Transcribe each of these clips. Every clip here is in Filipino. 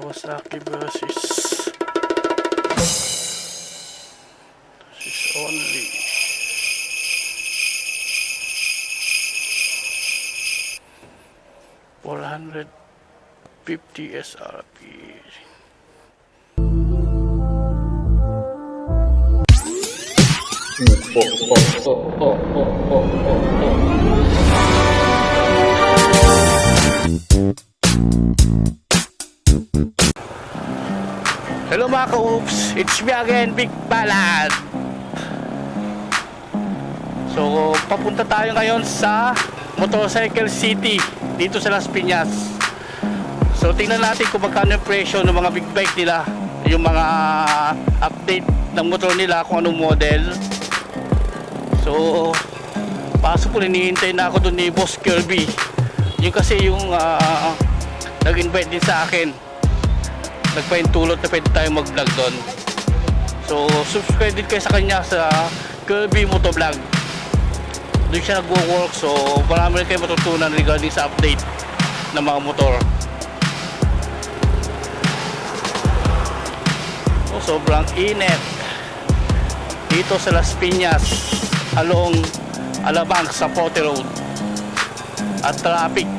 Kawasaki versus this is only 450 SRP. Hello mga ka-oops, it's me again, Big Balad. So papunta tayo ngayon sa Motorcyclecity dito sa Las Pinas. So tingnan natin kung magkano yung presyo ng mga big bike nila, yung mga update ng motor nila, kung anong model. So pasok po, hinihintay na ako doon ni Boss Kirby. Yung kasi yung nag-invite din sa akin, nagpaintulot na pwede tayo mag-vlog doon. So subscribe din kayo sa kanya sa Kirbymotovlog. Doon siya nag-work, so marami rin kayo matutunan regarding sa update ng mga motor. So sobrang init dito sa Las Pinas along Alabang sa Forte Road at traffic.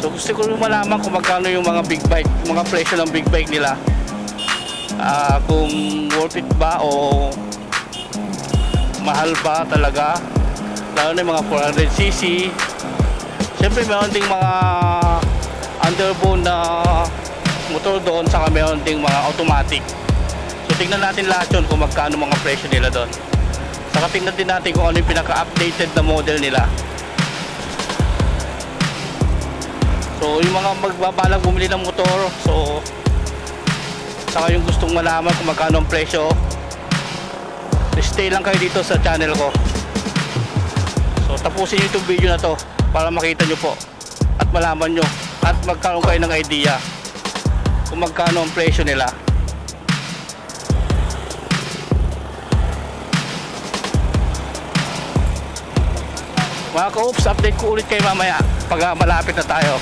So gusto ko rin malaman kung magkano yung mga big bike, mga presyo ng big bike nila. Kung worth it ba o mahal ba talaga, lalo na yung mga 400cc. Siyempre meron ding mga underbone na motor doon, saka meron ding mga automatic. So tingnan natin lahat yun kung magkano mga presyo nila doon. Saka tingnan din natin kung ano yung pinaka-updated na model nila. So yung mga magbabalang bumili ng motor, so saka yung gustong malaman kung magkano ang presyo, stay lang kayo dito sa channel ko. So tapusin nyo itong video na to para makita nyo po at malaman nyo at magkaroon kayo ng idea kung magkano ang presyo nila. Mga ka-oops, update ko ulit kayo mamaya pag malapit na tayo.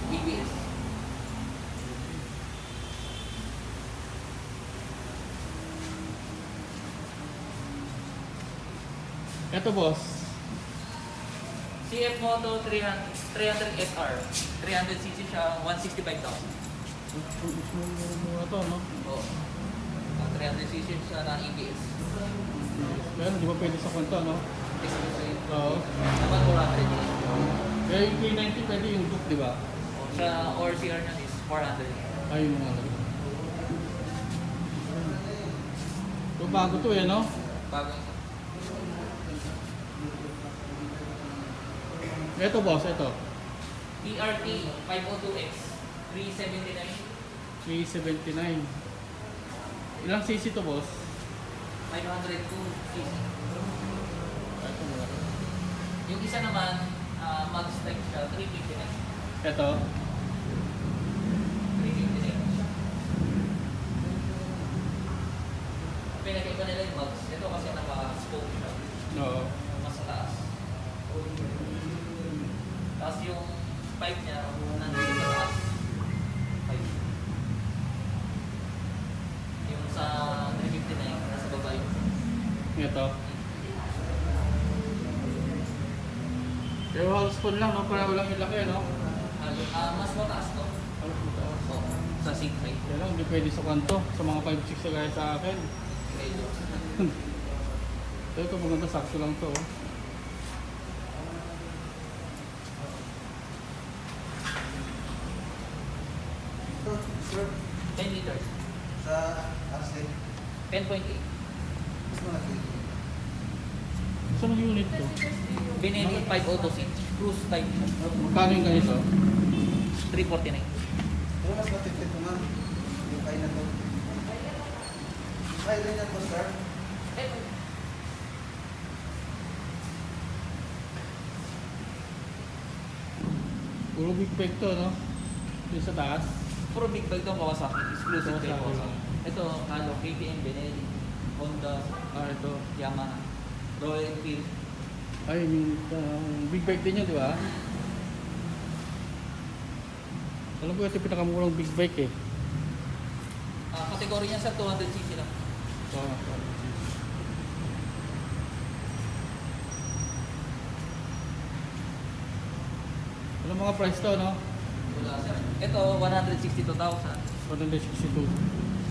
BBS. Ito boss, CF Moto 300 SR. 300cc siya, 165,000. mura to, no? Oo. 300cc siya na EBS. Pero di ba pwede sa kwento, no? Oo. Dapat 400. Kaya yung K90 pwede yung Duke, di ba? Sa ORCR niya is 400. Ayun mga lang. So bago to eh, no? Bagong Ito boss, ito. ERT 502X 379. 379. Ilang cc to boss? 502cc. Ito mura. Yung isa naman, mag spec siya, 359. Ito. 359. Pinag-iba nila yung mags. Ito kasi naka-spoke siya. Oo. Mas taas. Tapos yung pipe niya, nandito sa taas. Pipe. Yung sa 359, nasa baba yung Ito. Pero halos full lang, no? Para walang ilaki, no? mas mataas to. Halos mataas. Oo, sa seat height. Kaya lang, hindi pwede sa kanto. Sa mga 5.6 na gaya sa akin. Medyo. So ito maganda, sakto lang to. Sir, 10 liters. sa RC, 10.8. mas malaki. Saan ang unit to? Benelli 506. Cruise type. Magkano yung ganito? 349. Wala ba ticket mo ma'am? Yung kain na to. Ay, rin yan po, sir. Puro big bag to, no? Yung sa taas. Puro big bag itong Kawasaki. Exclusive kay Kawasaki. Kawasaki. Ito, halo, KTM, Benelli, Honda, Ito. Yamaha, Royal Enfield. Ay, yung big bag din yun, di ba? Alam ko ito yung pinakamurang big bike eh. Kategory niya sa 200cc lang. So, ano mga price to, no? Wala sir. Ito, 162,000. 162.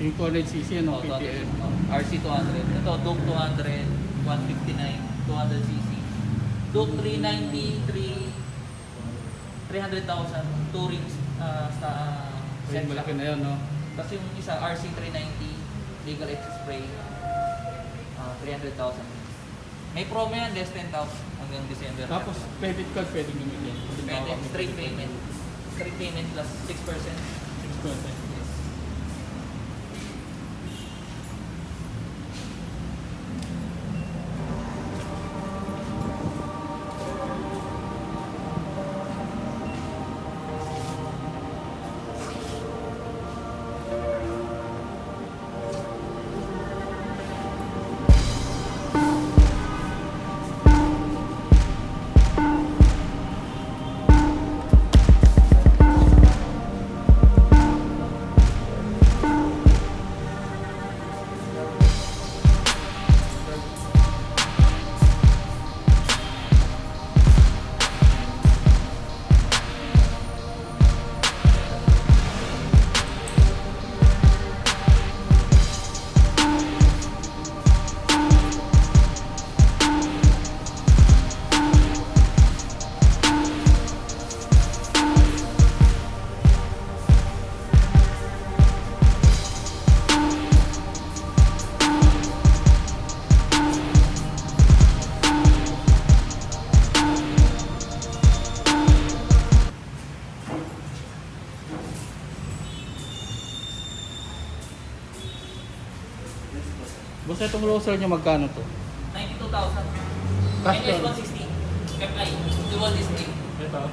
Yung 200cc, ano? Oh, KTM. RC200. Ito, Duke 200, 159, 200cc. Duke 390, 300,000. Touring sa Ay, malaki na yan, no? Tapos yung isa, RC390, legal extra spray, 300,000. May promo yan, less 10,000 hanggang December. Tapos, credit card pwedeng gamitin. pwede, straight payment. Straight payment plus 6%. 6%. Yes. Basta itong roser nyo, magkano to? 92,000. Custom. NS160. FI. Dual display. Ito.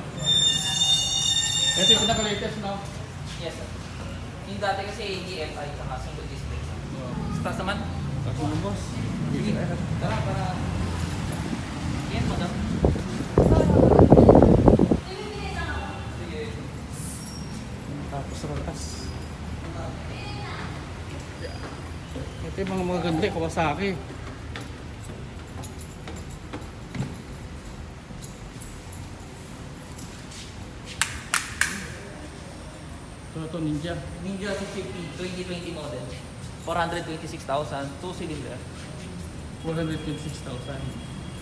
Ito yung pinaka-latest, no? Yes sir. Yung dati kasi hindi FI saka single display. Stars naman. Tapos mo, boss. Sige. Tara para. Yan mo daw. Sige. Tapos ratas. Ito yung mga maganda, Kawasaki. Ito, Ninja. Ninja 650 2020 model. 426,000. 2 cylinder. 426,000.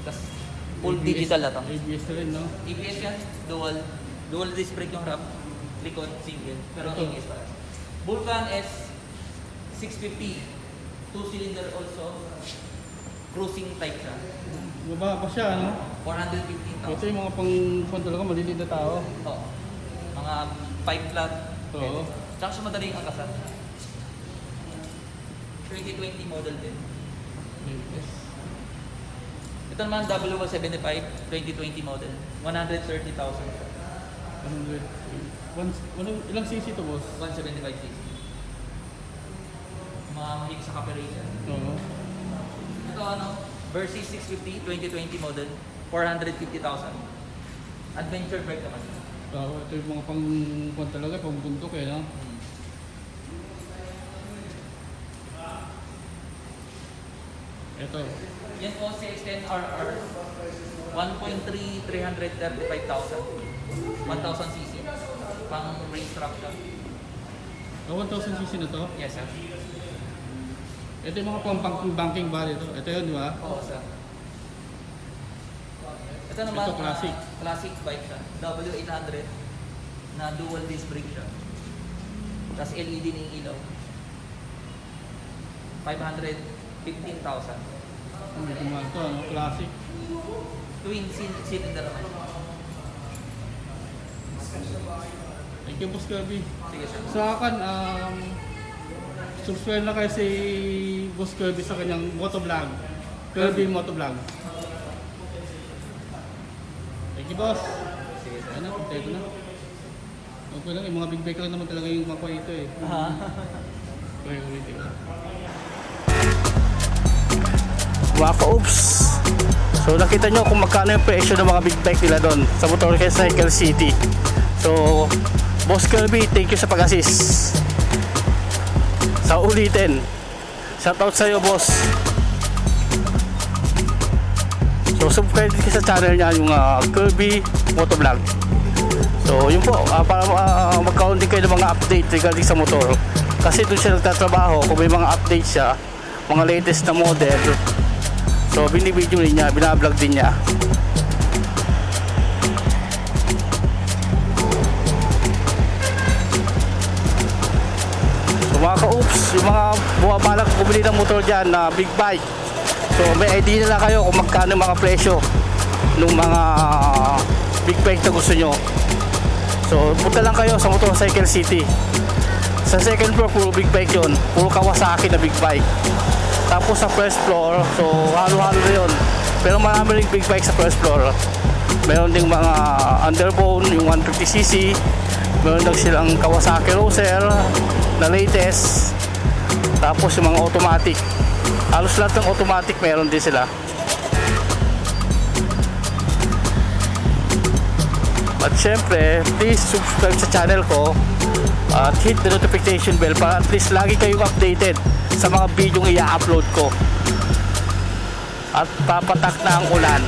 Tapos full digital na to. ABS na rin, no? ABS yan. Dual disc brake yung wrap. Likod single. Pero Ito. ABS pa. Vulcan S 650. 2 cylinder also. Cruising type siya. Mababa siya, no? 415,000. Ito yung mga pang talaga maliliit na tao. Oo. Mga 5 flat. Oo. Tsaka siya madaling angkasan. 2020 model din. ABS. Ito naman W175 2020 model. 130,000. 100. Ilang cc to, boss? 175cc. Mga mahilig sa kaperation. Oo. Ito ano, Versys 650 2020 model. 450,000. Adventure brake naman. Oo, ito yung mga pang talaga, pang bundok eh, no? Ito. Yan po CX-10RR 1.3 335,000. 1,000 cc. Pang racetrack siya. 1,000cc na to. Yes sir. Ito yung mga pang banking body to. Ito yun, di ba? Oo sir. Ito naman, Ito, classic. Classic bike siya. W800 na dual disc brake siya. Tapos LED na yung ilaw. 515,000. Medyo mahal to, ano? Classic. Twin cylinder naman. Thank you, Boss Kirby. Sige sir. Sa akin, subscribe na kayo si Boss Kirby sa kanyang motovlog. Kirbymotovlog. Thank you, boss. Sige sir. Ano, kompleto na. Okay lang, yung mga big bike lang naman talaga yung makuha ito eh. Okay, ulitin ko. Mga ka-oops! So nakita nyo kung magkano yung presyo ng mga big bike nila doon sa Motorcyclecity. So, Boss Kirby, thank you sa pag-assist. Sa ulitin. Shoutout sa'yo, boss. So, subscribe din sa channel niya, yung Kirbymotovlog. So, yun po, para magkaroon din kayo ng mga update regarding sa motor. Kasi doon siya nagtatrabaho, kung may mga update siya, mga latest na model. So, binibideo din niya, binablog din niya. So, mga ka-oops, yung mga bumabalak bumili ng motor dyan na big bike. So, may idea na lang kayo kung magkano mga presyo ng mga big bike na gusto nyo. So, punta lang kayo sa Motorcyclecity. Sa second floor, puro big bike yun. Puro Kawasaki na big bike. Tapos sa first floor, so halo-halo na yun. Pero marami rin big bike sa first floor. Meron ding mga underbone, yung 150cc. Meron din silang Kawasaki Roser na latest. Tapos yung mga automatic. Halos lahat ng automatic meron din sila. At syempre, please subscribe sa channel ko at hit the notification bell para at least lagi kayong updated sa mga video i-upload ko. At papatak na ang ulan.